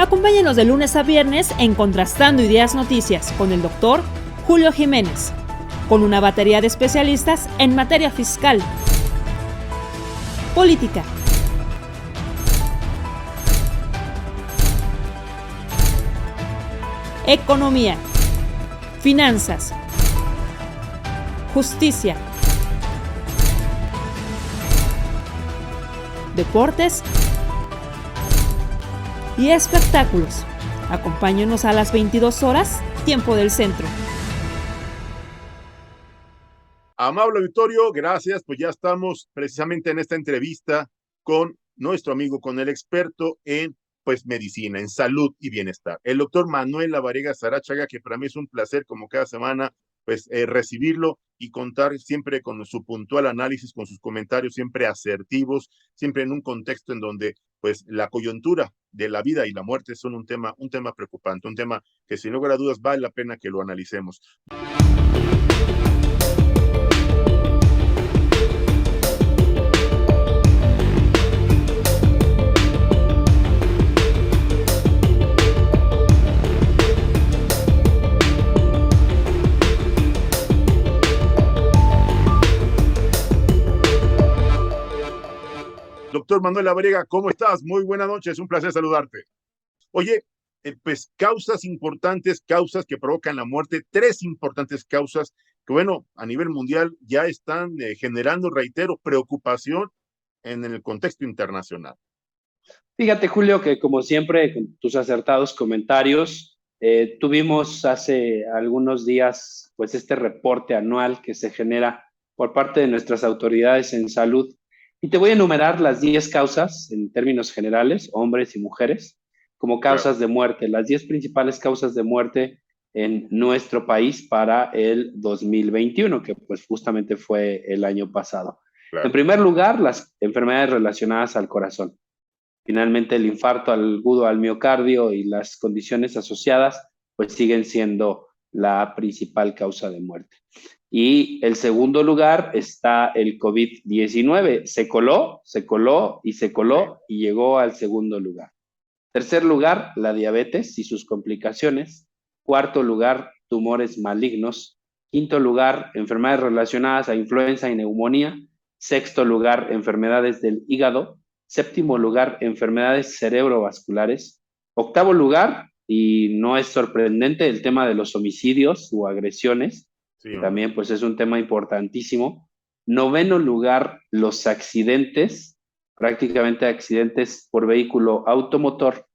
Acompáñenos de lunes a viernes en Contrastando Ideas Noticias con el doctor Julio Jiménez, con una batería de especialistas en materia fiscal, política, economía, finanzas, justicia, deportes y espectáculos. Acompáñenos a las 22 horas, tiempo del centro. Amable auditorio, gracias. Pues ya estamos precisamente en esta entrevista con nuestro amigo, con el experto en medicina, en salud y bienestar, el doctor Manuel Lavariega Sarachaga, que para mí es un placer como cada semana recibirlo y contar siempre con su puntual análisis, con sus comentarios siempre asertivos, siempre en un contexto en donde la coyuntura de la vida y la muerte son un tema preocupante, un tema que sin lugar a dudas vale la pena que lo analicemos. Doctor Manuel Lavariega, ¿cómo estás? Muy buenas noches, un placer saludarte. Oye, causas importantes, causas que provocan la muerte, 3 importantes causas que, bueno, a nivel mundial ya están generando, reitero, preocupación en el contexto internacional. Fíjate, Julio, que como siempre, con tus acertados comentarios, tuvimos hace algunos días, este reporte anual que se genera por parte de nuestras autoridades en salud. Y te voy a enumerar las 10 causas en términos generales, hombres y mujeres, como causas de muerte, las 10 principales causas de muerte en nuestro país para el 2021, que justamente fue el año pasado. Claro. En primer lugar, las enfermedades relacionadas al corazón. Finalmente, el infarto agudo al miocardio y las condiciones asociadas, siguen siendo la principal causa de muerte. Y el segundo lugar está el COVID-19. Se coló y llegó al segundo lugar. Tercer lugar, la diabetes y sus complicaciones. Cuarto lugar, tumores malignos. Quinto lugar, enfermedades relacionadas a influenza y neumonía. Sexto lugar, enfermedades del hígado. Séptimo lugar, enfermedades cerebrovasculares. Octavo lugar, y no es sorprendente, el tema de los homicidios o agresiones. Sí, también es un tema importantísimo. Noveno lugar, los accidentes, prácticamente accidentes por vehículo automotor.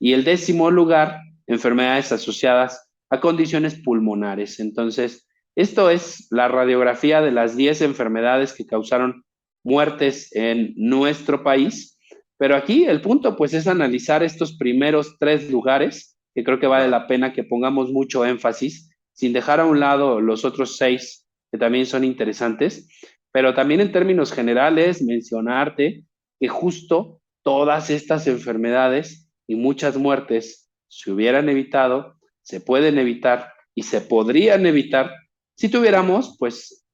Y el 10º lugar, enfermedades asociadas a condiciones pulmonares. Entonces, esto es la radiografía de las 10 enfermedades que causaron muertes en nuestro país. Pero aquí el punto es analizar estos primeros 3 lugares, que creo que vale la pena que pongamos mucho énfasis, sin dejar a un lado los otros 6 que también son interesantes, pero también en términos generales mencionarte que justo todas estas enfermedades y muchas muertes se hubieran evitado, se pueden evitar y se podrían evitar si tuviéramos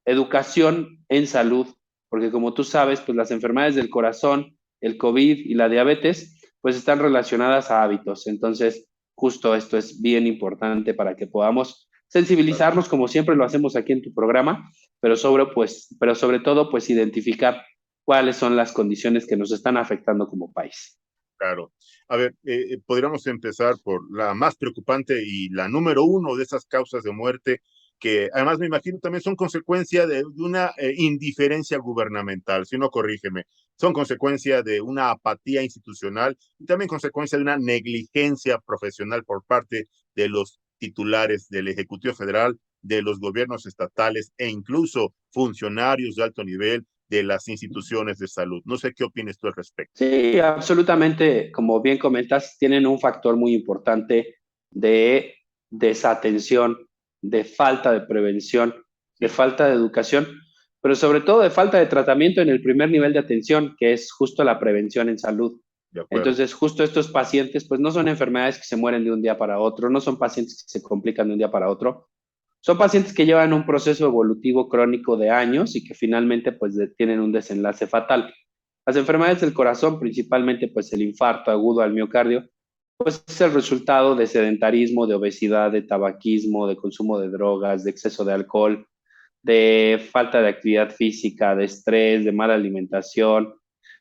educación en salud, porque como tú sabes, las enfermedades del corazón, el COVID y la diabetes, están relacionadas a hábitos. Entonces, justo esto es bien importante para que podamos sensibilizarnos, como siempre lo hacemos aquí en tu programa, pero sobre todo, identificar cuáles son las condiciones que nos están afectando como país. Claro. A ver, podríamos empezar por la más preocupante y la número 1 de esas causas de muerte, que además me imagino también son consecuencia de una indiferencia gubernamental, si no corrígeme, son consecuencia de una apatía institucional y también consecuencia de una negligencia profesional por parte de los titulares del Ejecutivo Federal, de los gobiernos estatales e incluso funcionarios de alto nivel de las instituciones de salud. No sé qué opinas tú al respecto. Sí, absolutamente. Como bien comentas, tienen un factor muy importante de desatención, de falta de prevención, de falta de educación, pero sobre todo de falta de tratamiento en el primer nivel de atención, que es justo la prevención en salud. Entonces, justo estos pacientes, no son enfermedades que se mueren de un día para otro, no son pacientes que se complican de un día para otro, son pacientes que llevan un proceso evolutivo crónico de años y que finalmente tienen un desenlace fatal. Las enfermedades del corazón, principalmente el infarto agudo al miocardio, pues es el resultado de sedentarismo, de obesidad, de tabaquismo, de consumo de drogas, de exceso de alcohol, de falta de actividad física, de estrés, de mala alimentación,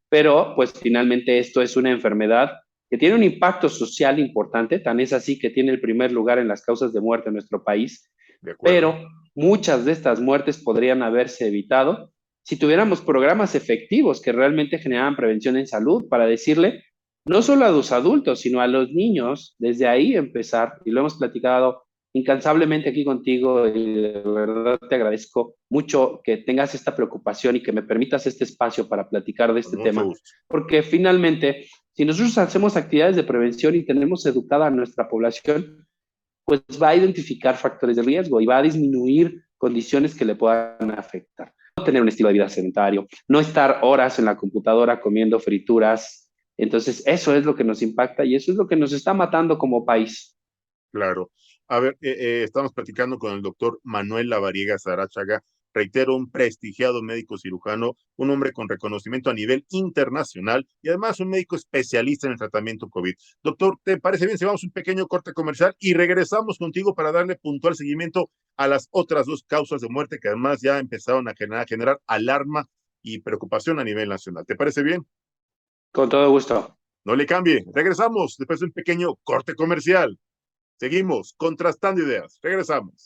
pero pues finalmente esto es una enfermedad que tiene un impacto social importante, tan es así que tiene el primer lugar en las causas de muerte en nuestro país, De acuerdo. pero muchas de estas muertes podrían haberse evitado si tuviéramos programas efectivos que realmente generaran prevención en salud para decirle no solo a los adultos, sino a los niños, desde ahí empezar, y lo hemos platicado incansablemente aquí contigo, y de verdad te agradezco mucho que tengas esta preocupación y que me permitas este espacio para platicar de Con este mucho tema, gusto. porque finalmente, si nosotros hacemos actividades de prevención y tenemos educada a nuestra población, pues va a identificar factores de riesgo y va a disminuir condiciones que le puedan afectar. No tener un estilo de vida sedentario, no estar horas en la computadora comiendo frituras. Entonces, eso es lo que nos impacta y eso es lo que nos está matando como país. Claro. A ver, estamos platicando con el doctor Manuel Lavariega Sarachaga, reitero, un prestigiado médico cirujano, un hombre con reconocimiento a nivel internacional y además un médico especialista en el tratamiento COVID. Doctor, ¿te parece bien si vamos a un pequeño corte comercial y regresamos contigo para darle puntual seguimiento a las otras dos causas de muerte que además ya empezaron a generar alarma y preocupación a nivel nacional? ¿Te parece bien? Con todo gusto. No le cambie. Regresamos después de un pequeño corte comercial. Seguimos contrastando ideas. Regresamos.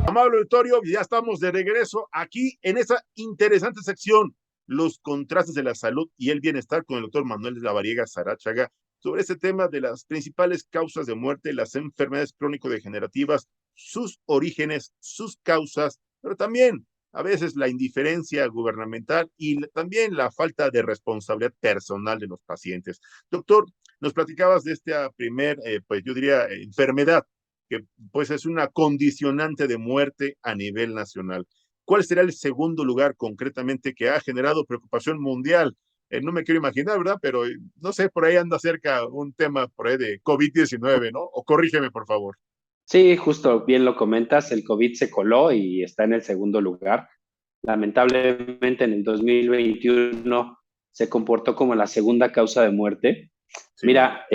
Amable auditorio, ya estamos de regreso aquí en esa interesante sección, los contrastes de la salud y el bienestar con el doctor Manuel Lavariega Sarachaga, sobre este tema de las principales causas de muerte, las enfermedades crónico-degenerativas, sus orígenes, sus causas, pero también a veces la indiferencia gubernamental y también la falta de responsabilidad personal de los pacientes. Doctor, nos platicabas de esta pues yo diría, enfermedad que pues es una condicionante de muerte a nivel nacional. ¿Cuál será el segundo lugar concretamente que ha generado preocupación mundial? No me quiero imaginar, ¿verdad? Pero no sé, por ahí anda cerca un tema por ahí de COVID-19, ¿no? O corrígeme, por favor. Sí, justo bien lo comentas, el COVID se coló y está en el segundo lugar. Lamentablemente en el 2021 se comportó como la segunda causa de muerte. Sí, Mira,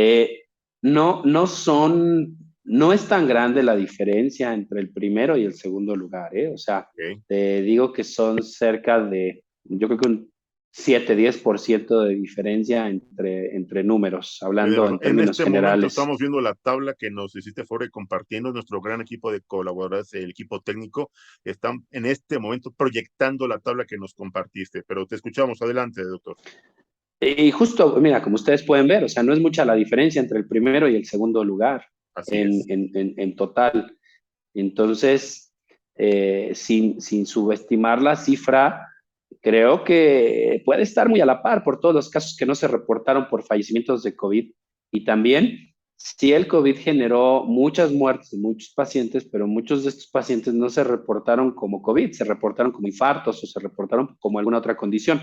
no es tan grande la diferencia entre el primero y el segundo lugar, ¿eh? O sea, ok, te digo que son cerca de, yo creo que un 7-10% de diferencia entre números, hablando en En términos este momento generales. estamos viendo la tabla que nos hiciste favor de compartiendo. Nuestro gran equipo de colaboradores, el equipo técnico, están en este momento proyectando la tabla que nos compartiste, pero te escuchamos. Adelante, doctor. Y justo, mira, como ustedes pueden ver, o sea, no es mucha la diferencia entre el primero y el segundo lugar Así es. en total. Entonces, sin subestimar la cifra, creo que puede estar muy a la par por todos los casos que no se reportaron por fallecimientos de COVID. Y también, sí, el COVID generó muchas muertes de muchos pacientes, pero muchos de estos pacientes no se reportaron como COVID, se reportaron como infartos o se reportaron como alguna otra condición.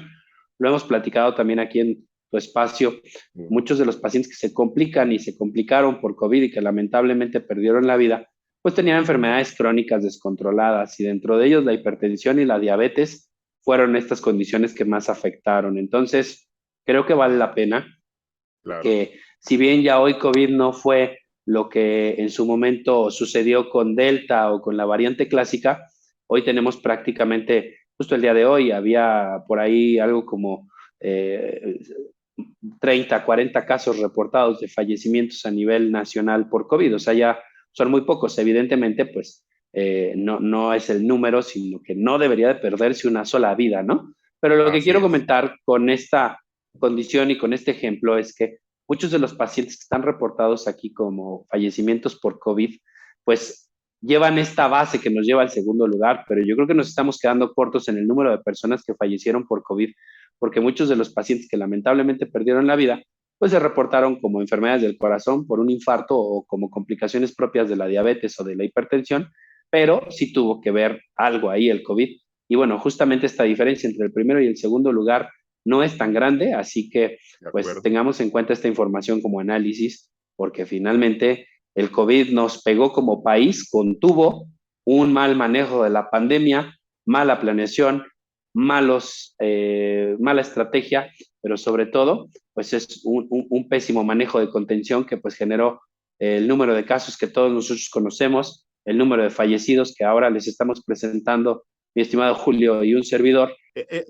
Lo hemos platicado también aquí en tu espacio. Muchos de los pacientes que se complican y se complicaron por COVID y que lamentablemente perdieron la vida, pues tenían enfermedades crónicas descontroladas y dentro de ellos la hipertensión y la diabetes fueron estas condiciones que más afectaron. Entonces, creo que vale la pena Claro. que si bien ya hoy COVID no fue lo que en su momento sucedió con Delta o con la variante clásica, hoy tenemos prácticamente, justo el día de hoy, había por ahí algo como 30, 40 casos reportados de fallecimientos a nivel nacional por COVID. O sea, ya son muy pocos. Evidentemente, pues no es el número, sino que no debería de perderse una sola vida, ¿no? Pero lo que Así quiero es. comentar con esta condición y con este ejemplo es que muchos de los pacientes que están reportados aquí como fallecimientos por COVID, pues llevan esta base que nos lleva al segundo lugar, pero yo creo que nos estamos quedando cortos en el número de personas que fallecieron por COVID, porque muchos de los pacientes que lamentablemente perdieron la vida, pues se reportaron como enfermedades del corazón por un infarto o como complicaciones propias de la diabetes o de la hipertensión, pero sí tuvo que ver algo ahí el COVID. Y bueno, justamente esta diferencia entre el primero y el segundo lugar no es tan grande, así que De pues acuerdo. tengamos en cuenta esta información como análisis, porque finalmente el COVID nos pegó como país, contuvo un mal manejo de la pandemia, mala planeación, mala estrategia, pero sobre todo, pues es un pésimo manejo de contención que pues generó el número de casos que todos nosotros conocemos, el número de fallecidos que ahora les estamos presentando, mi estimado Julio y un servidor.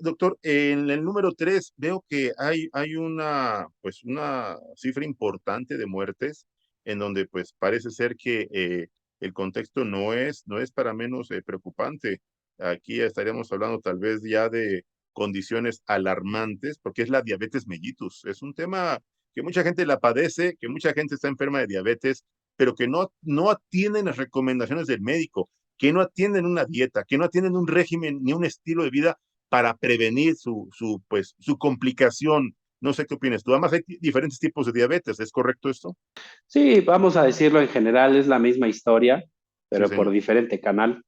Doctor, en el número 3 veo que hay pues una cifra importante de muertes en donde pues parece ser que el contexto no es para menos preocupante. Aquí estaríamos hablando tal vez ya de condiciones alarmantes porque es la diabetes mellitus. Es un tema que mucha gente la padece, que mucha gente está enferma de diabetes, pero que no atienden las recomendaciones del médico, que no atienden una dieta, que no atienden un régimen ni un estilo de vida para prevenir su complicación. No sé qué opinas tú. Además, hay diferentes tipos de diabetes, ¿es correcto esto? Sí, vamos a decirlo en general, es la misma historia, Sí, pero por señor. diferente canal.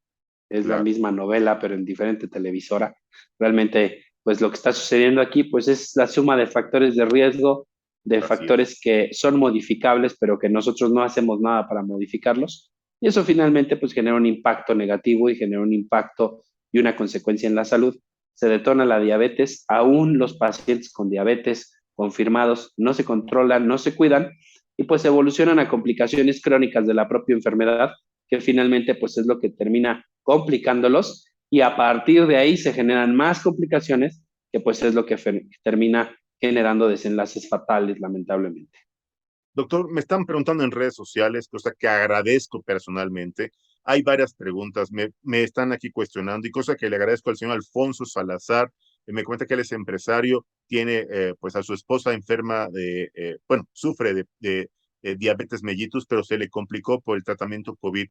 Es la Claro, misma novela, pero en diferente televisora. Realmente, pues lo que está sucediendo aquí, pues es la suma de factores de riesgo, de así es. factores que son modificables, pero que nosotros no hacemos nada para modificarlos. Y eso finalmente, pues genera un impacto negativo y genera un impacto y una consecuencia en la salud. Se detona la diabetes, aún los pacientes con diabetes confirmados no se controlan, no se cuidan y pues evolucionan a complicaciones crónicas de la propia enfermedad, que finalmente pues es lo que termina complicándolos y a partir de ahí se generan más complicaciones que pues es lo que termina generando desenlaces fatales, lamentablemente. Doctor, me están preguntando en redes sociales, cosa que agradezco personalmente. Hay varias preguntas, me están aquí cuestionando y cosa que le agradezco al señor Alfonso Salazar. Me cuenta que él es empresario, tiene pues a su esposa enferma bueno, sufre de diabetes mellitus, pero se le complicó por el tratamiento COVID.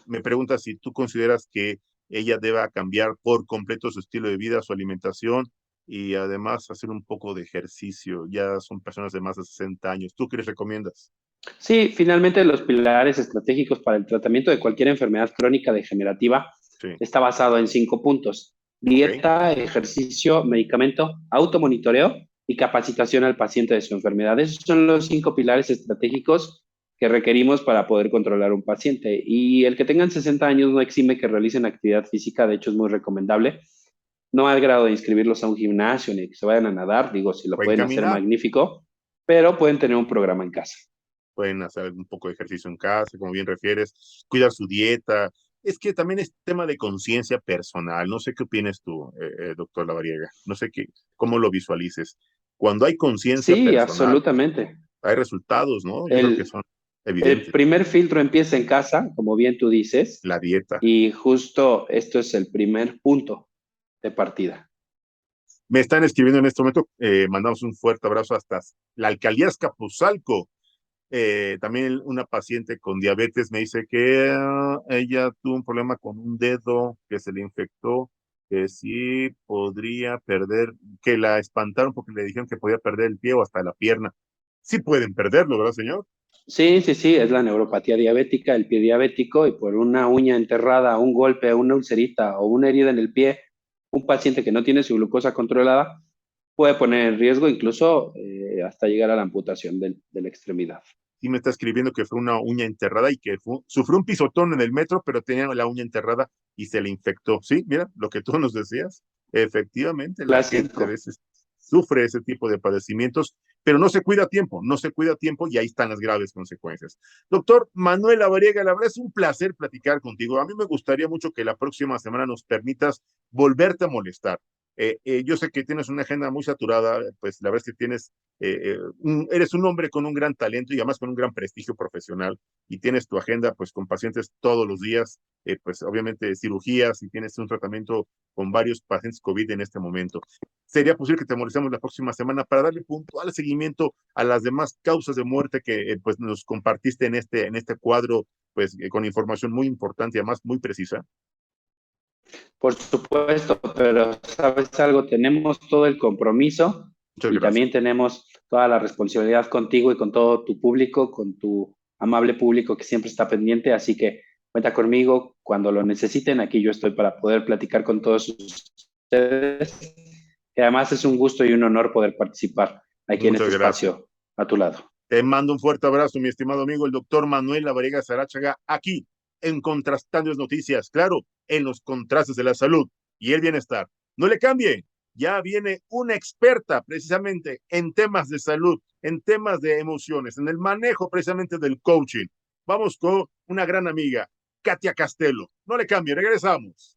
Me pregunta si tú consideras que ella deba cambiar por completo su estilo de vida, su alimentación y además hacer un poco de ejercicio. Ya son personas de más de 60 años. ¿Tú qué les recomiendas? Sí, finalmente los pilares estratégicos para el tratamiento de cualquier enfermedad crónica degenerativa Sí, está basado en 5 puntos: ok, dieta, ejercicio, medicamento, automonitoreo y capacitación al paciente de su enfermedad. Esos son los 5 pilares estratégicos que requerimos para poder controlar un paciente. Y el que tengan 60 años no exime que realicen actividad física, de hecho es muy recomendable. No al grado de inscribirlos a un gimnasio ni que se vayan a nadar, digo, si lo pueden pueden hacer caminar, magnífico, pero pueden tener un programa en casa. pueden hacer un poco de ejercicio en casa, como bien refieres, cuidar su dieta, Es que también es tema de conciencia personal. No sé qué opinas tú, doctor Lavariega. No sé cómo lo visualices. Cuando hay conciencia Sí, personal, absolutamente. hay resultados, ¿no? Yo creo que El, son el evidentes. primer filtro empieza en casa, como bien tú dices, La dieta. y justo esto es el primer punto de partida. Me están escribiendo en este momento, mandamos un fuerte abrazo hasta la alcaldía Azcapotzalco. También una paciente con diabetes me dice que ella tuvo un problema con un dedo que se le infectó, que sí podría perder, que la espantaron porque le dijeron que podía perder el pie o hasta la pierna. Sí pueden perderlo, ¿verdad, señor? Sí, sí, sí, es la neuropatía diabética, el pie diabético, y por una uña enterrada, un golpe, una ulcerita o una herida en el pie, un paciente que no tiene su glucosa controlada puede poner en riesgo incluso hasta llegar a la amputación de la extremidad. Sí me está escribiendo que fue una uña enterrada y que sufrió un pisotón en el metro, pero tenía la uña enterrada y se le infectó. Sí, mira, lo que tú nos decías. Efectivamente, la gente a Clásico. veces sufre ese tipo de padecimientos, pero no se cuida a tiempo, no se cuida a tiempo y ahí están las graves consecuencias. Doctor Manuel Lavariega, la verdad es un placer platicar contigo. A mí me gustaría mucho que la próxima semana nos permitas volverte a molestar. Yo sé que tienes una agenda muy saturada, pues la verdad es que eres un hombre con un gran talento y además con un gran prestigio profesional y tienes tu agenda pues con pacientes todos los días, pues obviamente cirugías y tienes un tratamiento con varios pacientes COVID en este momento. ¿Sería posible que te molestemos la próxima semana para darle puntual seguimiento a las demás causas de muerte que pues nos compartiste en este cuadro pues con información muy importante y además muy precisa? Por supuesto, pero sabes algo, tenemos todo el compromiso Muchas y gracias. también tenemos toda la responsabilidad contigo y con todo tu público, con tu amable público que siempre está pendiente, así que cuenta conmigo cuando lo necesiten, aquí yo estoy para poder platicar con todos ustedes, que además es un gusto y un honor poder participar aquí en Muchas este gracias. espacio a tu lado. Te mando un fuerte abrazo, mi estimado amigo, el doctor Manuel Lavariega Sarachaga, aquí en Contrastando Noticias, claro, en los contrastes de la salud y el bienestar. No le cambie, ya viene una experta precisamente en temas de salud, en temas de emociones, en el manejo precisamente del coaching. Vamos con una gran amiga, Katia Castelo. No le cambie, regresamos.